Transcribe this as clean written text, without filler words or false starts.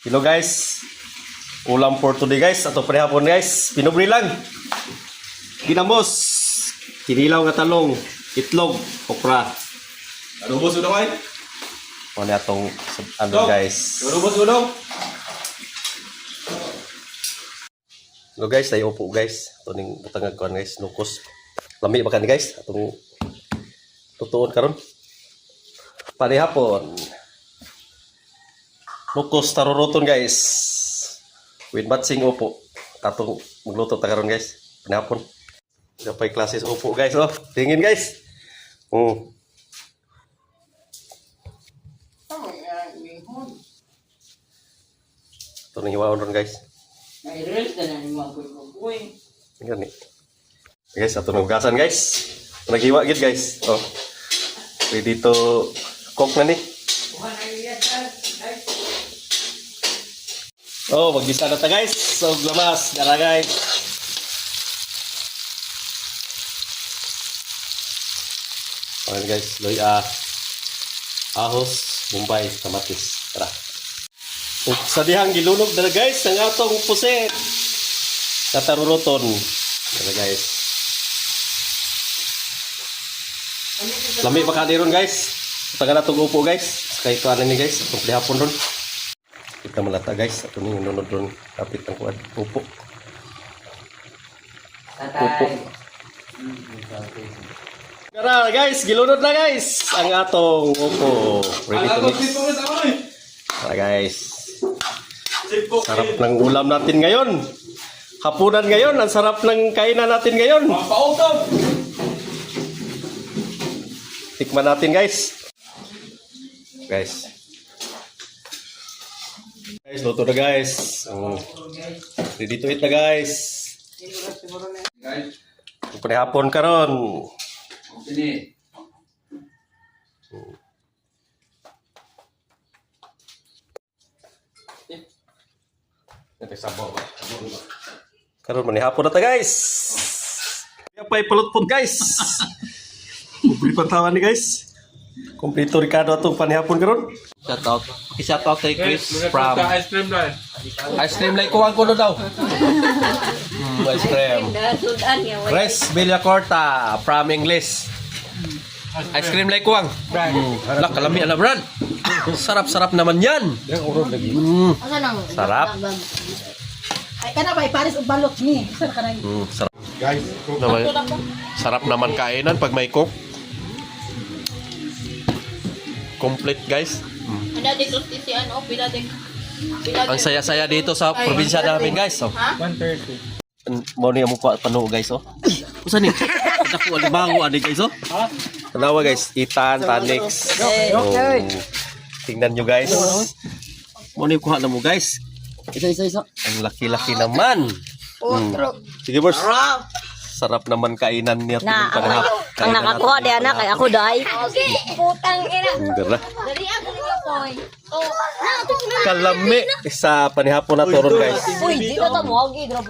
Hello guys. Ulam for today guys. Ato prehapon guys. Pinubri lang. Ginamos. Kinilaw nga talong. Itlog. Okra. Adobos udah kain? Ano atong ano guys. Adobos udah. Hello guys. Tayo upo guys. Ito ning butangag ko guys. Nukos. Lami ba ka ni guys? Atong tutuon karon. Panihapon. Nukos taruruton guys. With matsing upo. Tatong magluto ta karon guys. Panihapon. Kapay klases upo guys. Oh, tingin guys. Ito nang hiwaon ron guys. Tingnan ni. Guys, ato nang hugasan guys. Naghiwa gid guys. Oh. Ready to cook na ni. Oh, magbisa na ta guys. So, lamas. Dara guys. Ayan guys. Loy ahos, Bombay, kamatis. Tara. Sa dihang gilunog na guys. Ang atong puset. Kataruroton. Tara guys. Lami pa ka ron guys. Taga na itong upo guys. Kaya ito ni guys. Itong hapon ron. Kita malata guys. Ito nung nunod ron. Kapit ng kuwan. Upo. Upo. Tara guys. Gilunod na guys. Ang atong upo. Ready to mix. Tara guys. Sarap ng ulam natin ngayon. Hapunan ngayon. Ang sarap ng kainan natin ngayon. Tikman natin guys. Guys, luto na guys. Ready to eat na guys. Panihapon karon. Sini. Karon manihapon na ta guys. Yapay palutpon guys. Bubli pantawan ni guys. Kompleto Ricardo atong panihapon karon. Shout out kay Chris from Ice cream lang. Ice cream like kuwang ko daw. Ice cream. Chris Villacorta from English. Ice cream like kuwang. Ala kalami ala brand. Sarap-sarap naman 'yan. Sarap. Ay kana ba Paris ug balot ni. Sir kana. Sarap. Guys, Sarap naman kainan pag may cook. Complete guys. Ada dito si ano, pila din. Ang saya-saya dito sa probinsya namin guys. Oh. 1:30. Mo ni mo panu guys oh. Usa ni? Ako alimango ani guys oh. Tanawa guys, Itan, Tanix. Oh. Tingnan nyo guys. Mo ni kuha na mo guys. Isa. Ang laki-laki naman. Sige boss. Sarap naman kainan niya Na, ang nakakuha di anak kay ako dai. Okay, putang ina. Dara. Dali ako ninyo boy. Oh, Kalami sa panihapon na toron guys. Uy, di na ta mo agi